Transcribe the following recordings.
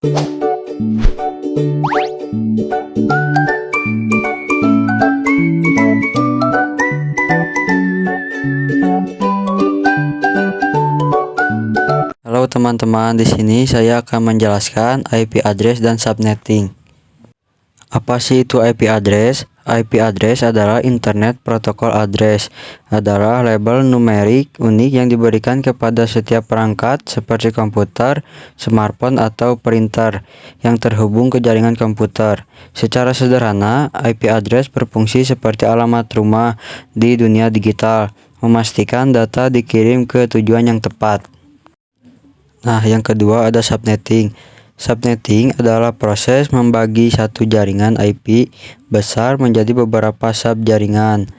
Halo teman-teman, di sini saya akan menjelaskan IP address dan subnetting. Apa sih itu IP address? IP address adalah Internet Protocol Address, adalah label numerik unik yang diberikan kepada setiap perangkat seperti komputer, smartphone, atau printer yang terhubung ke jaringan komputer. Secara sederhana, IP address berfungsi seperti alamat rumah di dunia digital, memastikan data dikirim ke tujuan yang tepat. Nah, yang kedua ada subnetting. Subnetting adalah proses membagi satu jaringan IP besar menjadi beberapa subjaringan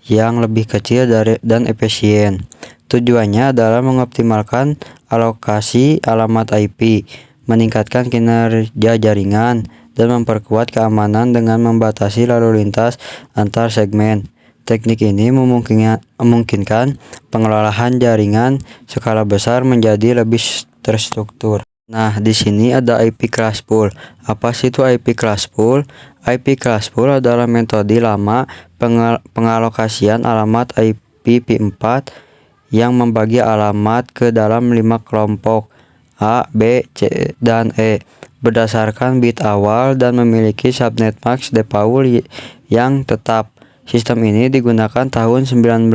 yang lebih kecil dan efisien. Tujuannya adalah mengoptimalkan alokasi alamat IP, meningkatkan kinerja jaringan, dan memperkuat keamanan dengan membatasi lalu lintas antar segmen. Teknik ini memungkinkan pengelolaan jaringan skala besar menjadi lebih terstruktur. Nah, di sini ada IP class pool. Apa sih itu IP class pool? IP class pool adalah metode lama pengalokasian alamat IPv4 yang membagi alamat ke dalam 5 kelompok A, B, C, dan E berdasarkan bit awal dan memiliki subnet max default yang tetap. Sistem ini digunakan tahun 1981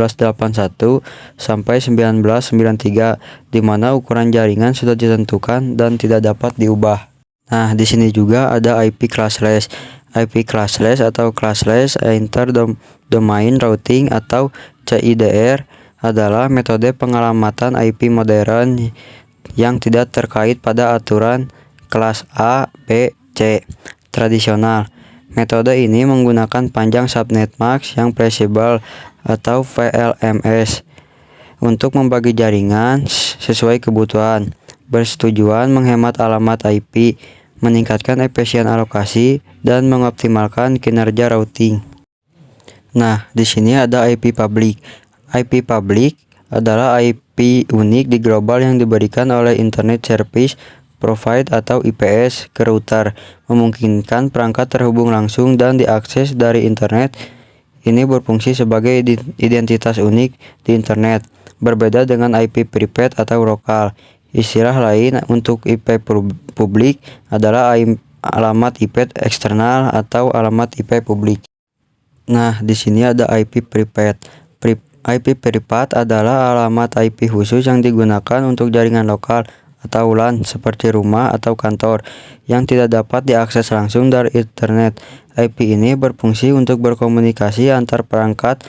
sampai 1993, di mana ukuran jaringan sudah ditentukan dan tidak dapat diubah. Nah, di sini juga ada IP classless. IP classless atau classless inter-domain routing atau CIDR adalah metode pengalamatan IP modern yang tidak terkait pada aturan kelas A, B, C tradisional. Metode ini menggunakan panjang subnet max yang fleksibel atau VLMS untuk membagi jaringan sesuai kebutuhan, bertujuan menghemat alamat IP, meningkatkan efisien alokasi, dan mengoptimalkan kinerja routing. Nah, di sini ada IP public. IP public adalah IP unik di global yang diberikan oleh Internet Service Provider atau IPS ke router, memungkinkan perangkat terhubung langsung dan diakses dari internet. Ini berfungsi sebagai identitas unik di internet, berbeda dengan IP private atau lokal. Istilah lain untuk IP publik adalah alamat IP eksternal atau alamat IP publik. Nah, di sini ada IP private. IP private adalah alamat IP khusus yang digunakan untuk jaringan lokal atau LAN seperti rumah atau kantor yang tidak dapat diakses langsung dari internet. IP ini berfungsi untuk berkomunikasi antar perangkat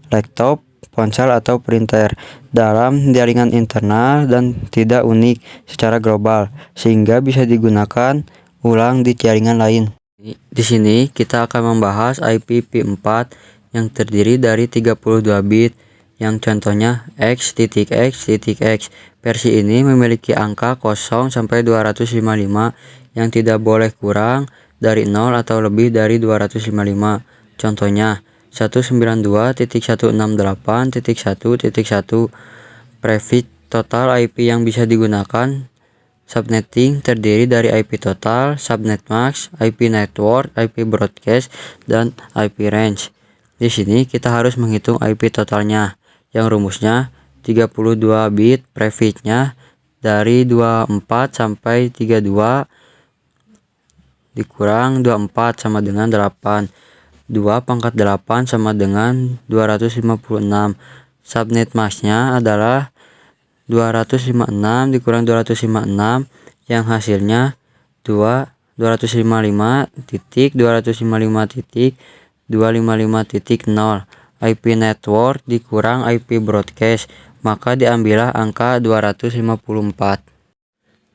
laptop, ponsel, atau printer dalam jaringan internal dan tidak unik secara global, sehingga bisa digunakan ulang di jaringan lain. Di sini kita akan membahas IPv4 yang terdiri dari 32 bit, yang contohnya x.x.x. Versi ini memiliki angka 0 sampai 255 yang tidak boleh kurang dari 0 atau lebih dari 255. Contohnya 192.168.1.1. Prefix total IP yang bisa digunakan. Subnetting terdiri dari IP total, subnet max, IP network, IP broadcast, dan IP range. Di sini kita harus menghitung IP totalnya, yang rumusnya 32 bit, prefixnya dari 24 sampai 32 dikurang 24 sama dengan 8. 2 pangkat 8 sama dengan 256. Subnet max-nya adalah 256 dikurang 256 yang hasilnya 255.255.255.0. IP network dikurang IP broadcast, maka diambillah angka 254.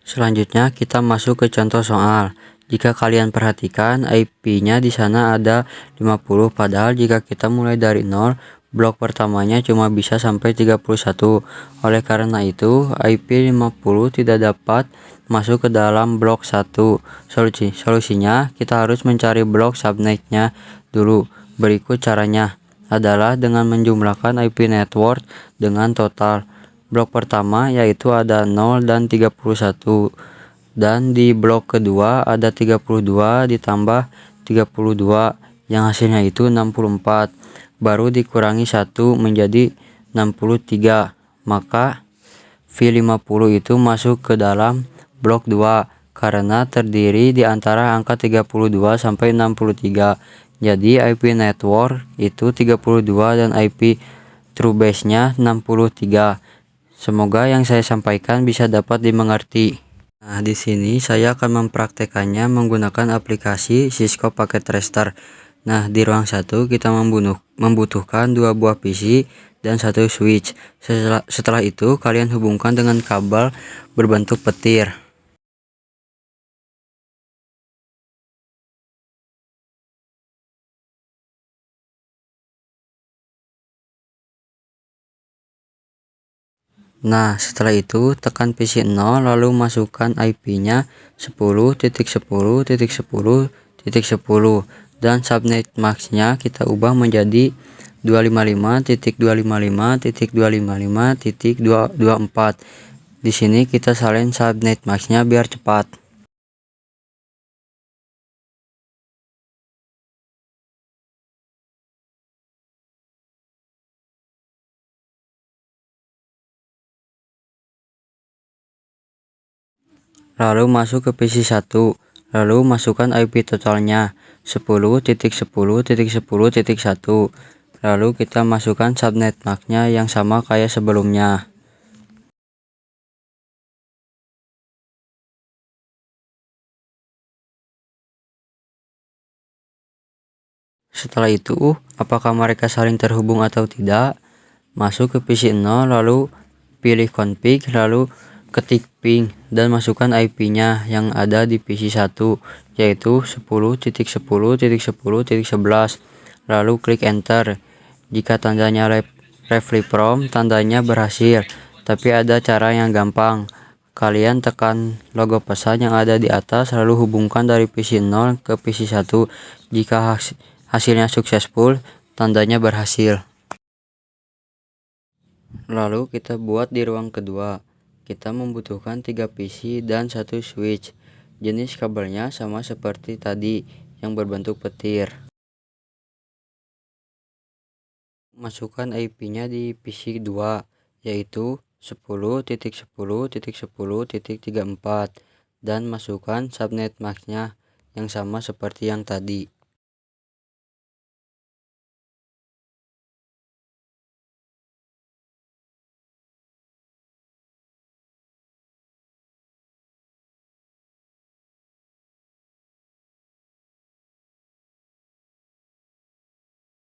Selanjutnya kita masuk ke contoh soal. Jika kalian perhatikan, IP-nya di sana ada 50, padahal jika kita mulai dari 0, blok pertamanya cuma bisa sampai 31. Oleh karena itu, IP 50 tidak dapat masuk ke dalam blok 1. Solusinya, kita harus mencari blok subnetnya dulu. Berikut caranya adalah dengan menjumlahkan IP network dengan total. Blok pertama yaitu ada 0 dan 31. Dan di blok kedua ada 32 ditambah 32 yang hasilnya itu 64. Baru dikurangi 1 menjadi 63. Maka V50 itu masuk ke dalam blok 2 karena terdiri di antara angka 32 sampai 63. Jadi IP network itu 32 dan IP true base-nya 63. Semoga yang saya sampaikan bisa dapat dimengerti. Nah, di sini saya akan mempraktekannya menggunakan aplikasi Cisco Packet Tracer. Nah, di ruang 1 kita membutuhkan 2 buah PC dan 1 switch. Setelah itu kalian hubungkan dengan kabel berbentuk petir. Nah, setelah itu tekan PC 0 lalu masukkan IP-nya 10.10.10.10 dan subnet max-nya kita ubah menjadi 255.255.255.224. Di sini kita salin subnet max-nya biar cepat. Lalu masuk ke PC 1, lalu masukkan IP totalnya 10.10.10.1. Lalu kita masukkan subnet max-nya yang sama kayak sebelumnya. Setelah itu, apakah mereka saling terhubung atau tidak? Masuk ke PC 0, lalu pilih config, lalu ketik ping dan masukkan IP-nya yang ada di PC 1, yaitu 10.10.10.11. Lalu klik enter. Jika tandanya refresh from, tandanya berhasil. Tapi ada cara yang gampang. Kalian tekan logo pesan yang ada di atas, lalu hubungkan dari PC 0 ke PC 1. Jika hasilnya successful, tandanya berhasil. Lalu kita buat di ruang kedua. Kita membutuhkan 3 PC dan 1 switch. Jenis kabelnya sama seperti tadi yang berbentuk petir. Masukkan IP-nya di PC 2, yaitu 10.10.10.34 dan masukkan subnet max-nya yang sama seperti yang tadi.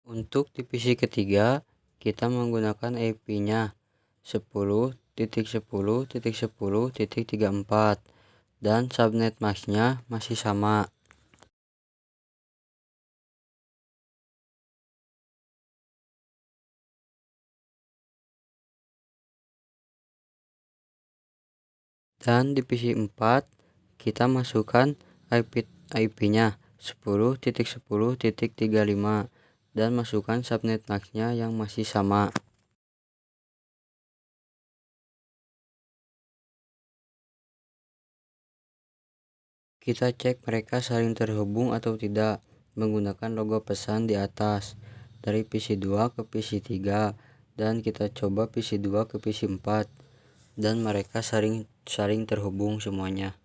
Untuk di PC ketiga, kita menggunakan IP-nya 10.10.10.34 dan subnet max-nya masih sama. Dan di PC 4, kita masukkan IP-nya 10.10.35 dan masukkan subnet max-nya yang masih sama. Kita cek mereka saling terhubung atau tidak menggunakan logo pesan di atas. Dari PC 2 ke PC 3 dan kita coba PC 2 ke PC 4 dan mereka saling terhubung semuanya.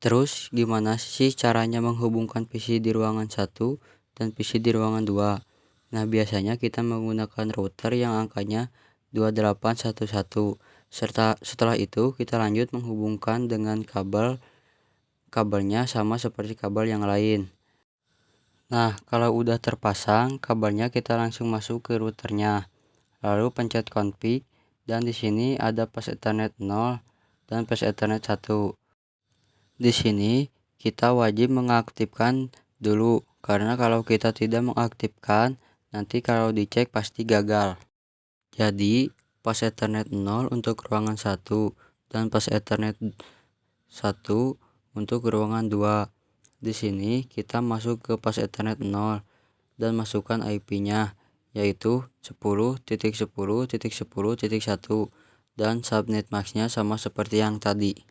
Terus gimana sih caranya menghubungkan PC di ruangan 1 dan PC di ruangan 2? Nah, biasanya kita menggunakan router yang angkanya 2811. Setelah itu kita lanjut menghubungkan dengan kabelnya sama seperti kabel yang lain. Nah, kalau udah terpasang kabelnya kita langsung masuk ke routernya. Lalu pencet config dan di sini ada pas Ethernet 0 dan pas Ethernet 1. Di sini kita wajib mengaktifkan dulu karena kalau kita tidak mengaktifkan nanti kalau dicek pasti gagal. Jadi pas Ethernet 0 untuk ruangan 1 dan pas Ethernet 1 untuk ruangan 2. Di sini kita masuk ke pas Ethernet 0 dan masukkan IP-nya, yaitu 10.10.10.1 dan subnet masknya sama seperti yang tadi.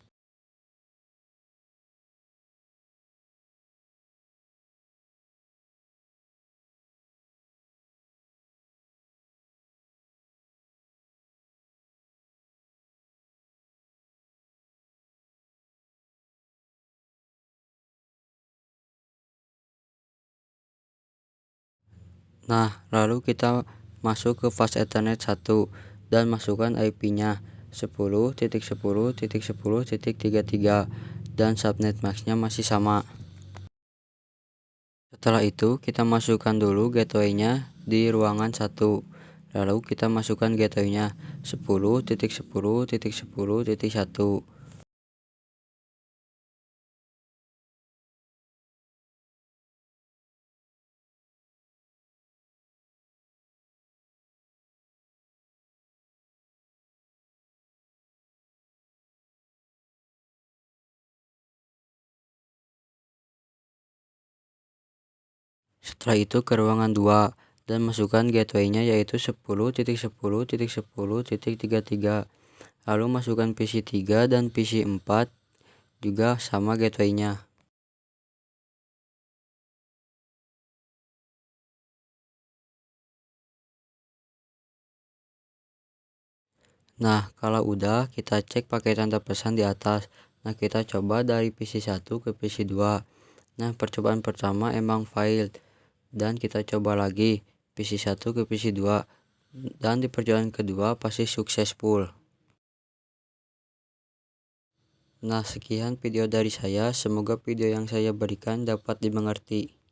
Nah, lalu kita masuk ke fast ethernet 1 dan masukkan IP-nya 10.10.10.33 dan subnet masknya masih sama. Setelah itu kita masukkan dulu gateway-nya di ruangan 1. Lalu kita masukkan gateway-nya 10.10.10.1. Setelah itu ke ruangan 2 dan masukkan gateway-nya yaitu 10.10.10.33. Lalu masukkan PC 3 dan PC 4 juga sama gateway-nya. Nah, kalau udah kita cek pakai tanda pesan di atas. Nah, kita coba dari PC 1 ke PC 2. Nah, percobaan pertama emang fail dan kita coba lagi PC 1 ke PC 2 dan di percobaan kedua pasti successful. Nah, sekian video dari saya. Semoga video yang saya berikan dapat dimengerti.